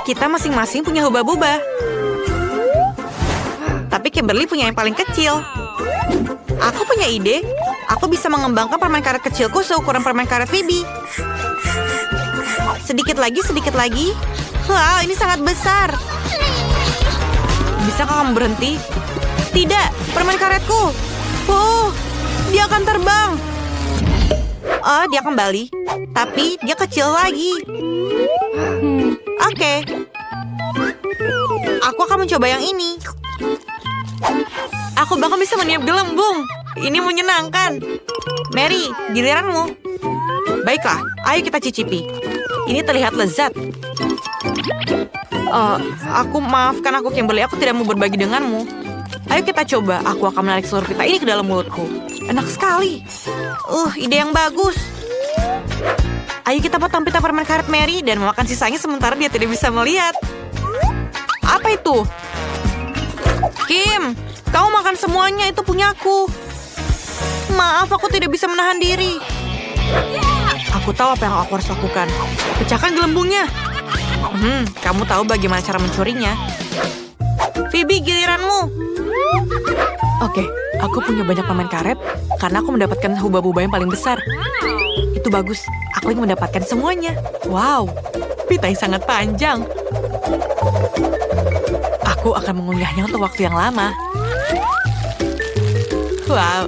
Kita masing-masing punya hubba-bubba. Tapi Kimberly punya yang paling kecil. Aku punya ide. Aku bisa mengembangkan permen karet kecilku seukuran permen karet Phoebe. Sedikit lagi, sedikit lagi. Wow, ini sangat besar. Bisakah kamu berhenti? Tidak, permen karetku. Oh, dia akan terbang. Oh, dia kembali. Tapi dia kecil lagi. Oke. Aku akan mencoba yang ini. Aku bahkan bisa meniup gelembung. Ini menyenangkan. Mary, giliranmu. Baiklah, ayo kita cicipi. Ini terlihat lezat. Maafkan aku Kimberly, aku tidak mau berbagi denganmu. Ayo kita coba. Aku akan menarik seluruh pita ini ke dalam mulutku. Enak sekali. Ide yang bagus. Ayo kita potong pita permen karet Mary dan memakan sisanya sementara dia tidak bisa melihat. Apa itu? Kim, kamu makan semuanya, itu punyaku. Maaf, aku tidak bisa menahan diri. Aku tahu apa yang aku harus lakukan. Pecahkan gelembungnya. Kamu tahu bagaimana cara mencurinya. Phoebe, giliranmu. Oke, aku punya banyak permen karet karena aku mendapatkan hubba-bubba yang paling besar. Itu bagus, aku ingin mendapatkan semuanya. Wow, pita yang sangat panjang. Aku akan mengunyahnya untuk waktu yang lama. Wow,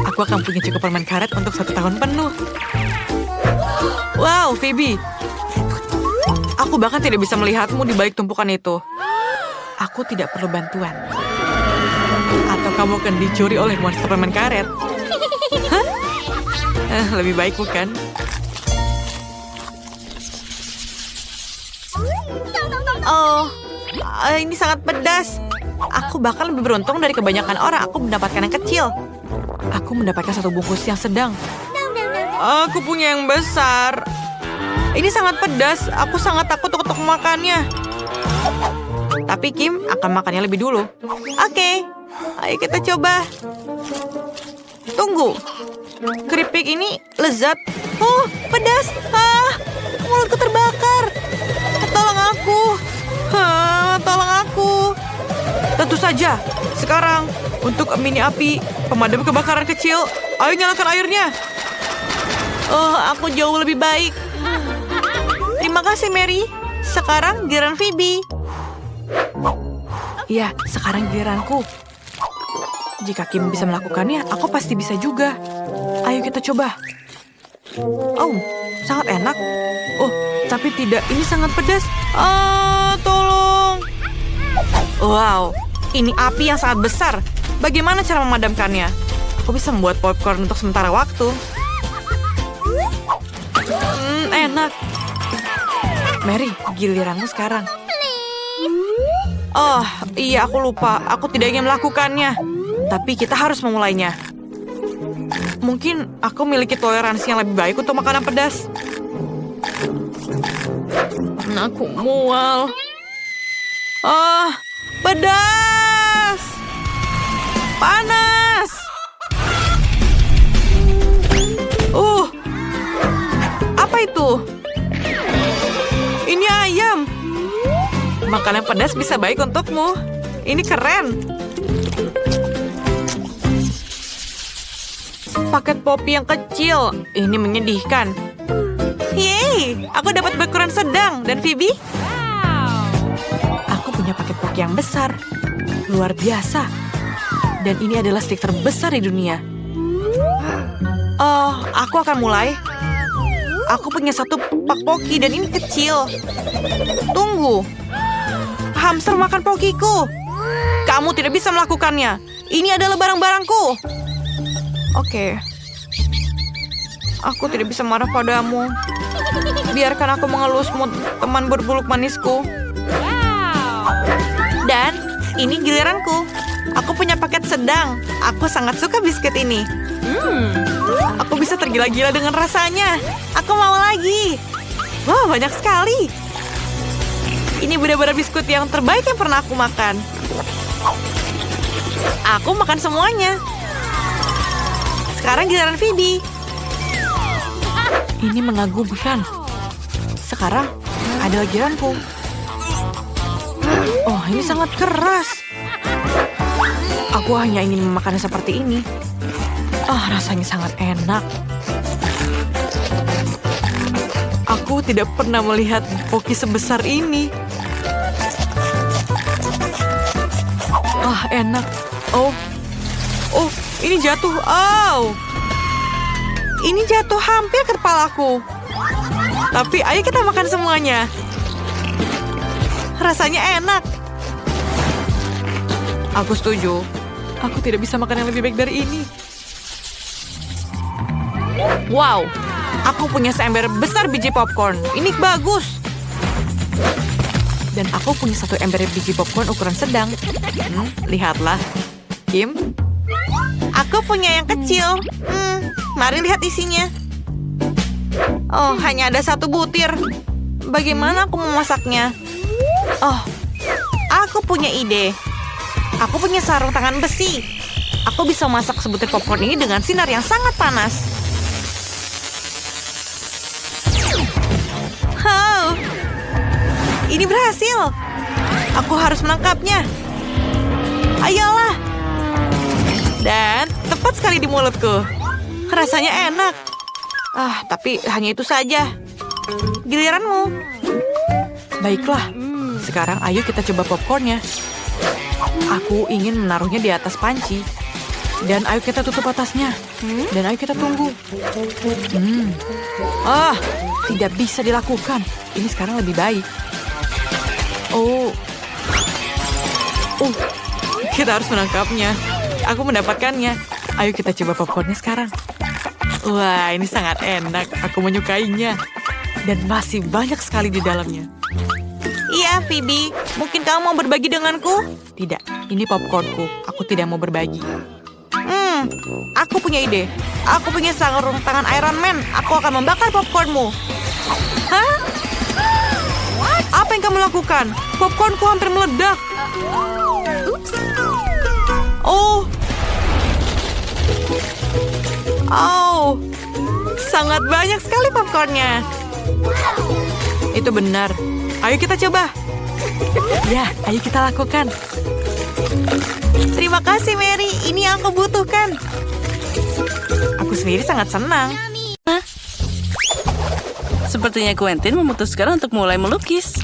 aku akan punya cukup permen karet untuk 1 tahun penuh. Wow, Phoebe. Aku bahkan tidak bisa melihatmu di balik tumpukan itu. Aku tidak perlu bantuan. Atau kamu akan dicuri oleh monster permen karet? Hah? Lebih baik bukan? Ini sangat pedas. Aku bahkan lebih beruntung dari kebanyakan orang. Aku mendapatkan yang kecil. Aku mendapatkan 1 bungkus yang sedang. Aku punya yang besar. Ini sangat pedas. Aku sangat takut untuk memakannya. Tapi Kim akan makannya lebih dulu. Oke, ayo kita coba. Tunggu. Keripik ini lezat. Oh, pedas. Mulutku terbakar. Tolong aku. Tolong aku. Tentu saja. Sekarang, untuk mini api, pemadam kebakaran kecil, ayo nyalakan airnya. Aku jauh lebih baik. Terima kasih, Mary. Sekarang giliran Phoebe. Iya, sekarang giliranku. Jika Kim bisa melakukannya, aku pasti bisa juga. Ayo kita coba. Oh, sangat enak. Oh, tapi tidak. Ini sangat pedas. Tolong. Wow, ini api yang sangat besar. Bagaimana cara memadamkannya? Aku bisa membuat popcorn untuk sementara waktu. Enak. Mary, giliranmu sekarang. Oh, iya aku lupa. Aku tidak ingin melakukannya. Tapi kita harus memulainya. Mungkin aku memiliki toleransi yang lebih baik untuk makanan pedas. Aku mual. Pedas. Panas. Apa itu? Ini ayam. Makanan pedas bisa baik untukmu. Ini keren. Paket popi yang kecil. Ini menyedihkan. Yeay, aku dapat berukuran sedang. Dan Phoebe? Aku punya paket popi yang besar. Luar biasa. Dan ini adalah stik terbesar di dunia. Aku akan mulai. Aku punya 1 pak poki dan ini kecil. Tunggu. Hamster makan pokiku. Kamu tidak bisa melakukannya. Ini adalah barang-barangku. Oke. Aku tidak bisa marah padamu. Biarkan aku mengelusmu, teman berbulu manisku. Dan ini giliranku. Aku punya paket sedang. Aku sangat suka biskuit ini. Aku bisa tergila-gila dengan rasanya. Aku mau lagi. Wah, banyak sekali. Ini benar-benar biskuit yang terbaik yang pernah aku makan. Aku makan semuanya. Sekarang giliran Phoebe. Ini mengagumkan. Sekarang, Ada giliranku. Oh, ini sangat keras. Aku hanya ingin memakannya seperti ini. Rasanya sangat enak. Aku tidak pernah melihat Pocky sebesar ini. Enak. Oh, ini jatuh. Ini jatuh hampir ke kepalaku. Tapi ayo kita makan semuanya. Rasanya enak. Aku setuju. Aku tidak bisa makan yang lebih baik dari ini. Wow, aku punya seember besar biji popcorn. Ini bagus. Dan aku punya satu ember biji popcorn ukuran sedang. Lihatlah. Kim? Aku punya yang kecil. Mari lihat isinya. Oh, hanya ada satu butir. Bagaimana aku memasaknya? Aku punya ide. Aku punya sarung tangan besi. Aku bisa masak sebutir popcorn ini dengan sinar yang sangat panas. Ini berhasil. Aku harus menangkapnya. Ayolah. Dan tepat sekali di mulutku. Rasanya enak. Tapi hanya itu saja. Giliranmu. Baiklah. Sekarang ayo kita coba popcornnya. Aku ingin menaruhnya di atas panci. Dan ayo kita tutup atasnya. Dan ayo kita tunggu. Tidak bisa dilakukan. Ini sekarang lebih baik. Kita harus menangkapnya. Aku mendapatkannya. Ayo kita coba popcornnya sekarang. Wah, ini sangat enak. Aku menyukainya. Dan masih banyak sekali di dalamnya. Iya, Phoebe. Mungkin kamu mau berbagi denganku? Tidak, ini popcornku. Aku tidak mau berbagi. Aku punya ide. Aku punya sarung tangan Iron Man. Aku akan membakar popcornmu. Hah? Apa yang kamu lakukan? Popcornku hampir meledak. Sangat banyak sekali popcornnya. Itu benar. Ayo kita coba. Ya, ayo kita lakukan. Terima kasih, Mary. Ini yang aku butuhkan. Aku sendiri sangat senang. Sepertinya Quentin memutuskan untuk mulai melukis.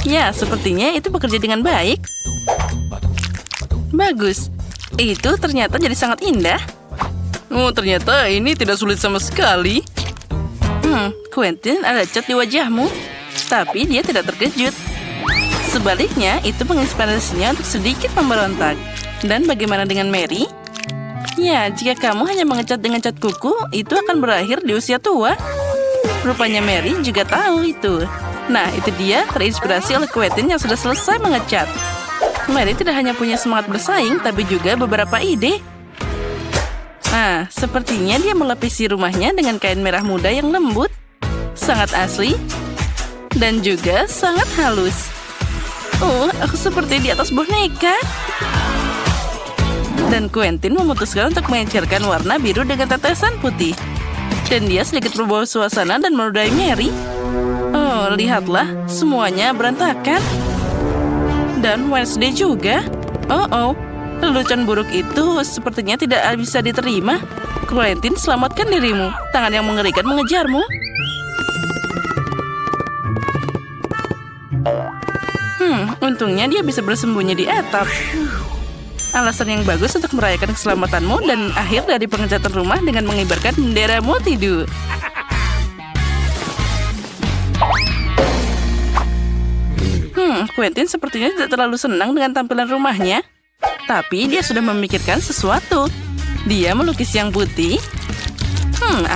Ya, sepertinya itu bekerja dengan baik. Bagus. Itu ternyata jadi sangat indah. Ternyata ini tidak sulit sama sekali. Quentin, ada cat di wajahmu. Tapi dia tidak terkejut. Sebaliknya, itu menginspirasinya untuk sedikit memberontak. Dan bagaimana dengan Mary? Ya, jika kamu hanya mengecat dengan cat kuku, itu akan berakhir di usia tua. Rupanya Mary juga tahu itu. Nah, itu dia terinspirasi oleh Quentin yang sudah selesai mengecat. Mary tidak hanya punya semangat bersaing, tapi juga beberapa ide. Sepertinya dia melapisi rumahnya dengan kain merah muda yang lembut, sangat asli, dan juga sangat halus. Aku seperti di atas boneka. Dan Quentin memutuskan untuk mengecerkan warna biru dengan tetesan putih. Dan dia sedikit berubah suasana dan menodai Mary. Lihatlah, semuanya berantakan. Dan Wednesday juga. Lelucon buruk itu sepertinya tidak bisa diterima. Quentin, selamatkan dirimu. Tangan yang mengerikan mengejarmu. Untungnya dia bisa bersembunyi di atap. Alasan yang bagus untuk merayakan keselamatanmu dan akhir dari pengecatan rumah dengan mengibarkan bendera multidu. Quentin sepertinya tidak terlalu senang dengan tampilan rumahnya. Tapi dia sudah memikirkan sesuatu. Dia melukis yang putih.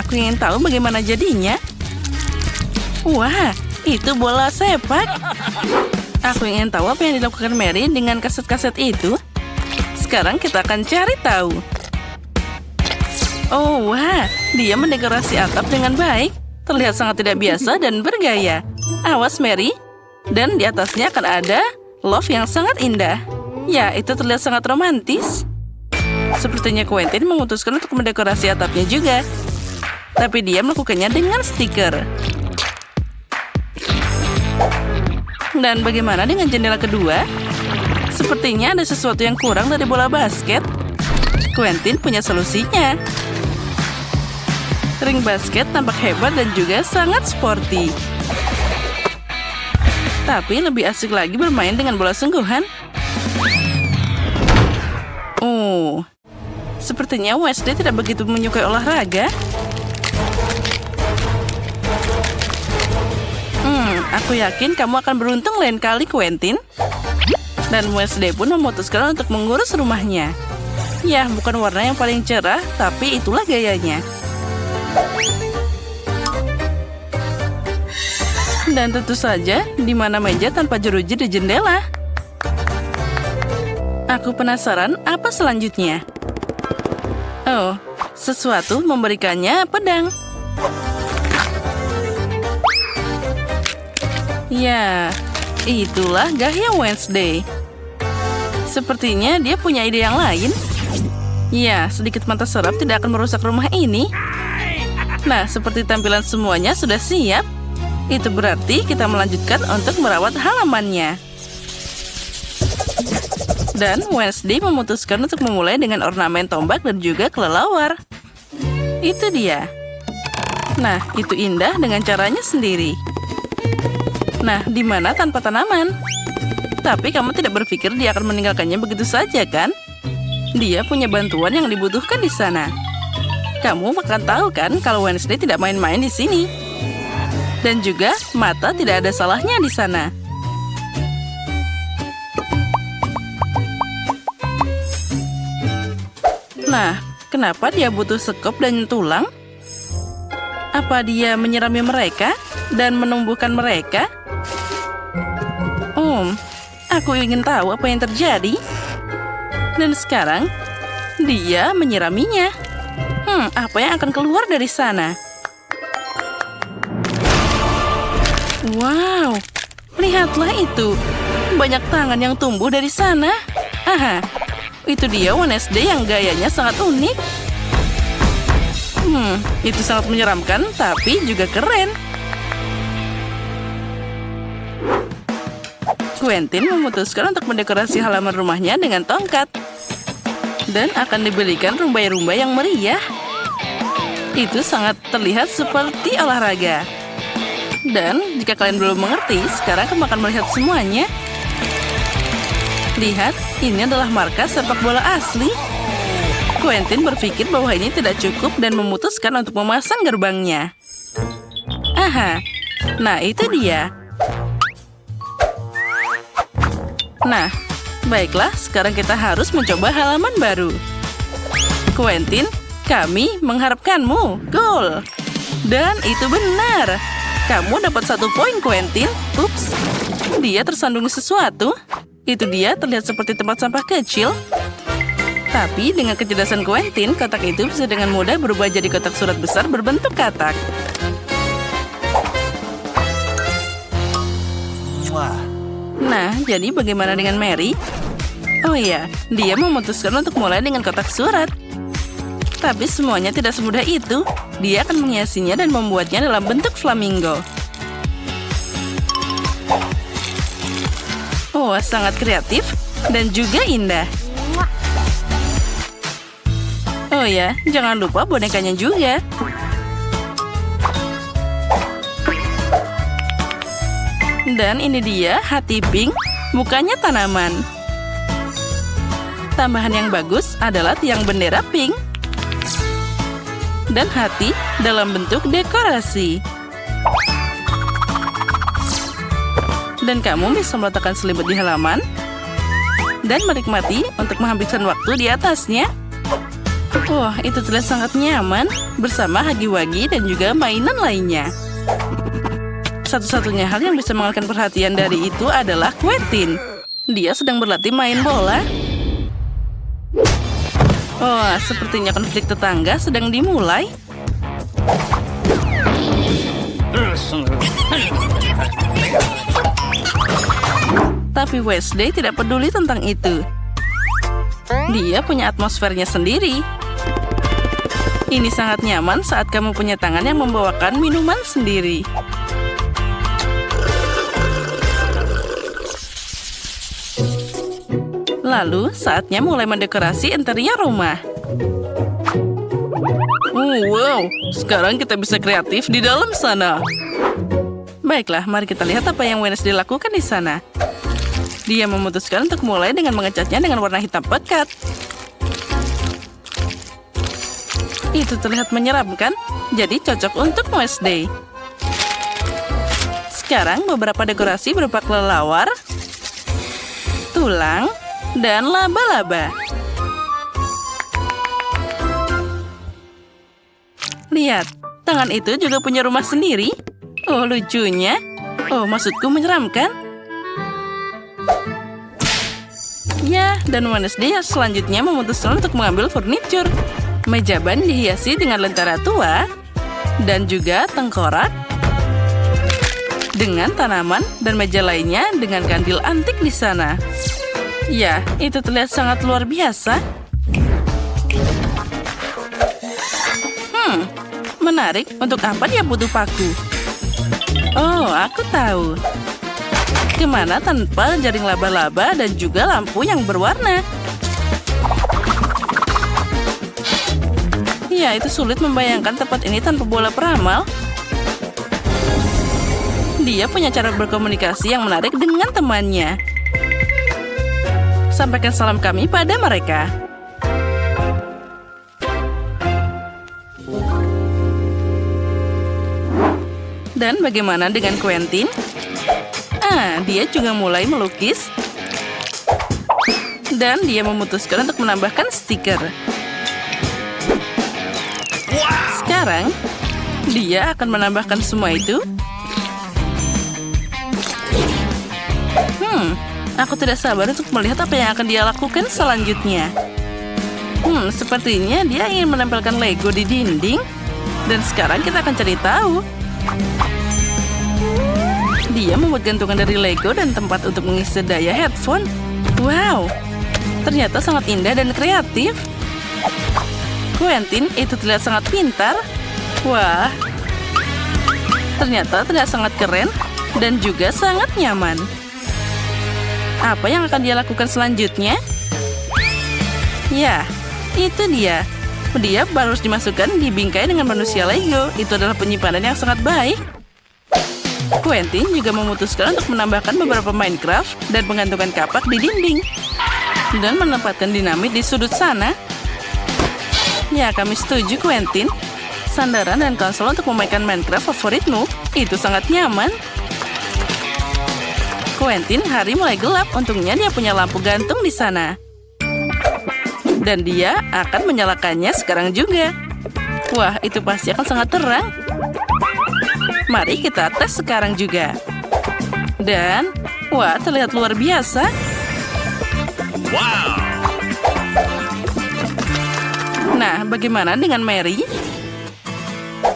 Aku ingin tahu bagaimana jadinya. Wah, itu bola sepak. Aku ingin tahu apa yang dilakukan Mary dengan kaset-kaset itu. Sekarang kita akan cari tahu. Wah, dia mendekorasi atap dengan baik. Terlihat sangat tidak biasa dan bergaya. Awas, Mary. Dan di atasnya akan ada love yang sangat indah. Ya, itu terlihat sangat romantis. Sepertinya Quentin memutuskan untuk mendekorasi atapnya juga. Tapi dia melakukannya dengan stiker. Dan bagaimana dengan jendela kedua? Sepertinya ada sesuatu yang kurang dari bola basket. Quentin punya solusinya. Ring basket tampak hebat dan juga sangat sporty. Tapi lebih asik lagi bermain dengan bola sungguhan. Oh, sepertinya Wednesday tidak begitu menyukai olahraga. Aku yakin kamu akan beruntung lain kali, Quentin. Dan Wednesday pun memutuskan untuk mengurus rumahnya. Ya, bukan warna yang paling cerah, tapi itulah gayanya. Dan tentu saja, di mana meja tanpa jeruji di jendela. Aku penasaran apa selanjutnya. Oh, sesuatu memberikannya pedang. Ya, itulah gaya Wednesday. Sepertinya dia punya ide yang lain. Ya, sedikit mata serap tidak akan merusak rumah ini. Nah, seperti tampilan semuanya sudah siap. Itu berarti kita melanjutkan untuk merawat halamannya. Dan Wednesday memutuskan untuk memulai dengan ornamen tombak dan juga kelelawar. Itu dia. Nah, itu indah dengan caranya sendiri. Nah, di mana tanpa tanaman? Tapi kamu tidak berpikir dia akan meninggalkannya begitu saja, kan? Dia punya bantuan yang dibutuhkan di sana. Kamu akan tahu kan kalau Wednesday tidak main-main di sini. Dan juga mata tidak ada salahnya di sana. Nah, kenapa dia butuh sekop dan tulang? Apa dia menyirami mereka dan menumbuhkan mereka? Aku ingin tahu apa yang terjadi. Dan sekarang, dia menyiraminya. Apa yang akan keluar dari sana? Wow, lihatlah itu. Banyak tangan yang tumbuh dari sana. Aha, itu dia Wednesday yang gayanya sangat unik. Itu sangat menyeramkan, tapi juga keren. Quentin memutuskan untuk mendekorasi halaman rumahnya dengan tongkat. Dan akan dibelikan rumbai-rumbai yang meriah. Itu sangat terlihat seperti olahraga. Dan jika kalian belum mengerti, sekarang kamu akan melihat semuanya. Lihat, ini adalah markas sepak bola asli. Quentin berpikir bahwa ini tidak cukup dan memutuskan untuk memasang gerbangnya. Aha, nah itu dia. Nah, baiklah, sekarang kita harus mencoba halaman baru. Quentin, kami mengharapkanmu. Gol! Dan itu benar. Kamu dapat 1 poin, Quentin. Ups, dia tersandung sesuatu. Itu dia terlihat seperti tempat sampah kecil. Tapi dengan kecerdasan Quentin, kotak itu bisa dengan mudah berubah jadi kotak surat besar berbentuk katak. Nah, jadi bagaimana dengan Mary? Oh iya, dia memutuskan untuk mulai dengan kotak surat. Tapi semuanya tidak semudah itu. Dia akan menghiasinya dan membuatnya dalam bentuk flamingo. Oh, sangat kreatif dan juga indah. Oh ya, jangan lupa bonekanya juga. Dan ini dia hati pink, bukannya tanaman. Tambahan yang bagus adalah tiang bendera pink. Dan hati dalam bentuk dekorasi. Dan kamu bisa meletakkan selimut di halaman. Dan menikmati untuk menghabiskan waktu di atasnya. Wah, itu terlihat sangat nyaman bersama hagi-wagi dan juga mainan lainnya. Satu-satunya hal yang bisa mengalihkan perhatian dari itu adalah Quentin. Dia sedang berlatih main bola. Oh, sepertinya konflik tetangga sedang dimulai. Tapi Wednesday tidak peduli tentang itu. Dia punya atmosfernya sendiri. Ini sangat nyaman saat kamu punya tangan yang membawakan minuman sendiri. Lalu, saatnya mulai mendekorasi interior rumah. Oh, wow, sekarang kita bisa kreatif di dalam sana. Baiklah, mari kita lihat apa yang Wednesday lakukan di sana. Dia memutuskan untuk mulai dengan mengecatnya dengan warna hitam pekat. Itu terlihat menyeramkan, jadi cocok untuk Wednesday. Sekarang beberapa dekorasi berupa kelelawar, tulang, dan laba-laba. Lihat, tangan itu juga punya rumah sendiri. Oh, lucunya. Oh, maksudku menyeramkan. Ya, dan Wednesday selanjutnya memutuskan untuk mengambil furniture. Meja ban dihiasi dengan lentera tua, dan juga tengkorak, dengan tanaman dan meja lainnya dengan kandil antik di sana. Ya, itu terlihat sangat luar biasa. Menarik, untuk apa dia butuh paku? Oh, aku tahu. Kemana tanpa jaring laba-laba dan juga lampu yang berwarna? Ya, itu sulit membayangkan tempat ini tanpa bola peramal. Dia punya cara berkomunikasi yang menarik dengan temannya. Sampaikan salam kami pada mereka. Dan bagaimana dengan Quentin? Dia juga mulai melukis. Dan dia memutuskan untuk menambahkan stiker. Sekarang, dia akan menambahkan semua itu. Aku tidak sabar untuk melihat apa yang akan dia lakukan selanjutnya. Sepertinya dia ingin menempelkan Lego di dinding. Dan sekarang kita akan cari tahu. Dia membuat gantungan dari Lego dan tempat untuk mengisi daya headphone. Wow, ternyata sangat indah dan kreatif. Quentin itu terlihat sangat pintar. Wah, ternyata terlihat sangat keren dan juga sangat nyaman. Apa yang akan dia lakukan selanjutnya? Ya, itu dia. Dia harus dimasukkan di bingkai dengan manusia Lego. Itu adalah penyimpanan yang sangat baik. Quentin juga memutuskan untuk menambahkan beberapa Minecraft dan menggantungkan kapak di dinding. Dan menempatkan dinamit di sudut sana. Ya, kami setuju, Quentin. Sandaran dan konsol untuk memainkan Minecraft favoritmu. Itu sangat nyaman. Quentin, hari mulai gelap. Untungnya dia punya lampu gantung di sana. Dan dia akan menyalakannya sekarang juga. Wah, itu pasti akan sangat terang. Mari kita tes sekarang juga. Dan, wah, terlihat luar biasa. Wow! Nah, bagaimana dengan Mary?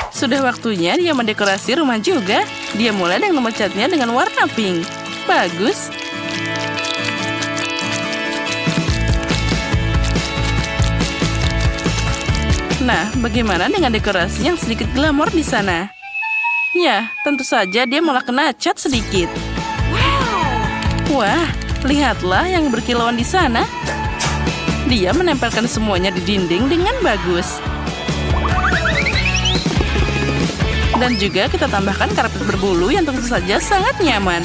Sudah waktunya dia mendekorasi rumah juga. Dia mulai dengan memecatnya dengan warna pink. Bagus. Nah, bagaimana dengan dekorasi yang sedikit glamor di sana? Ya, tentu saja dia malah kena cat sedikit. Wah, lihatlah yang berkilauan di sana. Dia menempelkan semuanya di dinding dengan bagus. Dan juga kita tambahkan karpet berbulu yang tentu saja sangat nyaman.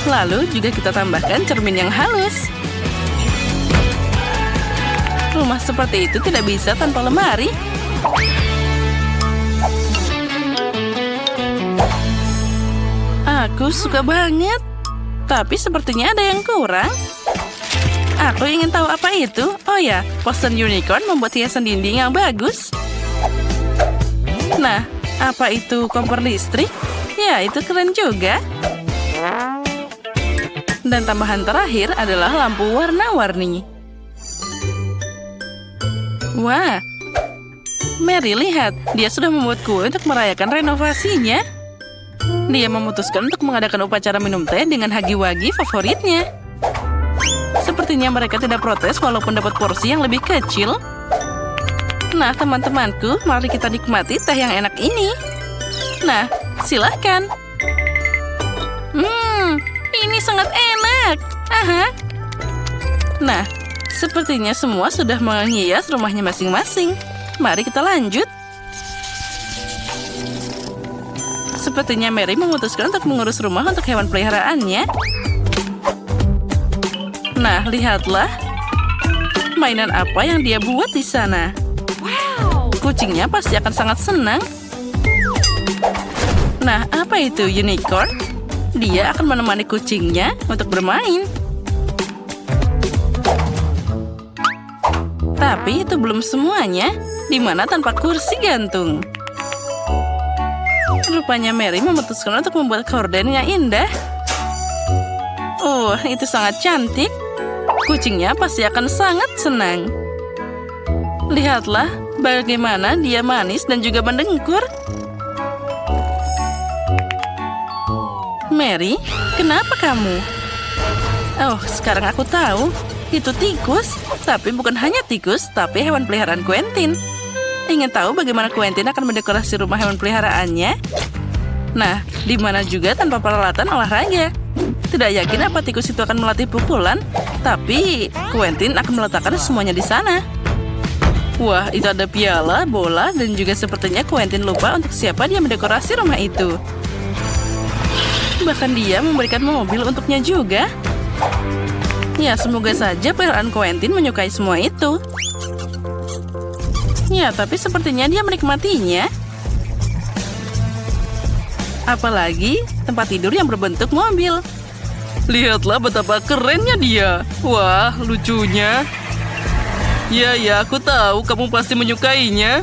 Lalu juga kita tambahkan cermin yang halus. Rumah seperti itu tidak bisa tanpa lemari. Aku suka banget. Tapi sepertinya ada yang kurang. Aku ingin tahu apa itu. Oh ya, poster unicorn membuat hiasan dinding yang bagus. Nah, apa itu kompor listrik? Ya, itu keren juga. Dan tambahan terakhir adalah lampu warna-warni. Wah, Mary, lihat. Dia sudah membuat kue untuk merayakan renovasinya. Dia memutuskan untuk mengadakan upacara minum teh dengan hagi-wagi favoritnya. Sepertinya mereka tidak protes walaupun dapat porsi yang lebih kecil. Nah, teman-temanku, mari kita nikmati teh yang enak ini. Nah, silahkan. Ini sangat enak. Aha. Nah, sepertinya semua sudah menghias rumahnya masing-masing. Mari kita lanjut. Sepertinya Mary memutuskan untuk mengurus rumah untuk hewan peliharaannya. Nah, lihatlah. Mainan apa yang dia buat di sana. Kucingnya pasti akan sangat senang. Nah, apa itu unicorn? Dia akan menemani kucingnya untuk bermain. Tapi itu belum semuanya. Di mana tanpa kursi gantung. Rupanya Mary memutuskan untuk membuat gorden yang indah. Oh, itu sangat cantik. Kucingnya pasti akan sangat senang. Lihatlah bagaimana dia manis dan juga mendengkur. Mary, kenapa kamu? Oh, sekarang aku tahu. Itu tikus. Tapi bukan hanya tikus, tapi hewan peliharaan Quentin. Ingin tahu bagaimana Quentin akan mendekorasi rumah hewan peliharaannya? Nah, di mana juga tanpa peralatan olahraga. Tidak yakin apa tikus itu akan melatih pukulan, tapi Quentin akan meletakkan semuanya di sana. Wah, itu ada piala, bola, dan juga sepertinya Quentin lupa untuk siapa dia mendekorasi rumah itu. Bahkan dia memberikan mobil untuknya juga. Ya, semoga saja peliharaan Quentin menyukai semua itu. Ya, tapi sepertinya dia menikmatinya. Apalagi tempat tidur yang berbentuk mobil. Lihatlah betapa kerennya dia. Wah, lucunya. Ya, aku tahu kamu pasti menyukainya.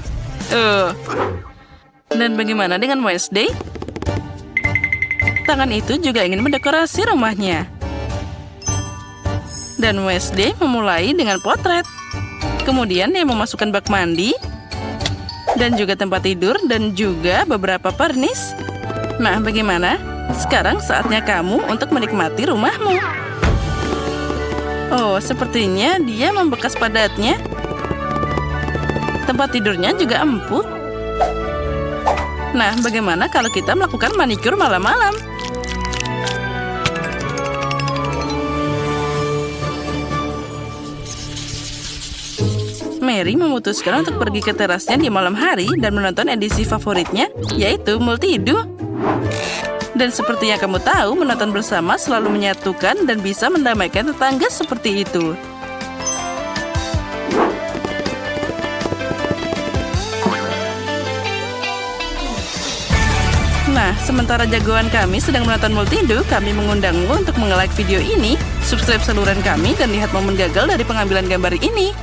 Dan bagaimana dengan Wednesday? Tangan itu juga ingin mendekorasi rumahnya. Dan Wednesday memulai dengan potret. Kemudian dia memasukkan bak mandi. Dan juga tempat tidur dan juga beberapa pernis. Nah, bagaimana? Sekarang saatnya kamu untuk menikmati rumahmu. Oh, sepertinya dia membekas padatnya. Tempat tidurnya juga empuk. Nah, bagaimana kalau kita melakukan manikur malam-malam? Mary memutuskan untuk pergi ke terasnya di malam hari dan menonton edisi favoritnya, yaitu Multido. Dan seperti yang kamu tahu, menonton bersama selalu menyatukan dan bisa mendamaikan tetangga seperti itu. Nah, sementara jagoan kami sedang menonton Multido, kami mengundangmu untuk nge-like video ini, subscribe saluran kami, dan lihat momen gagal dari pengambilan gambar ini.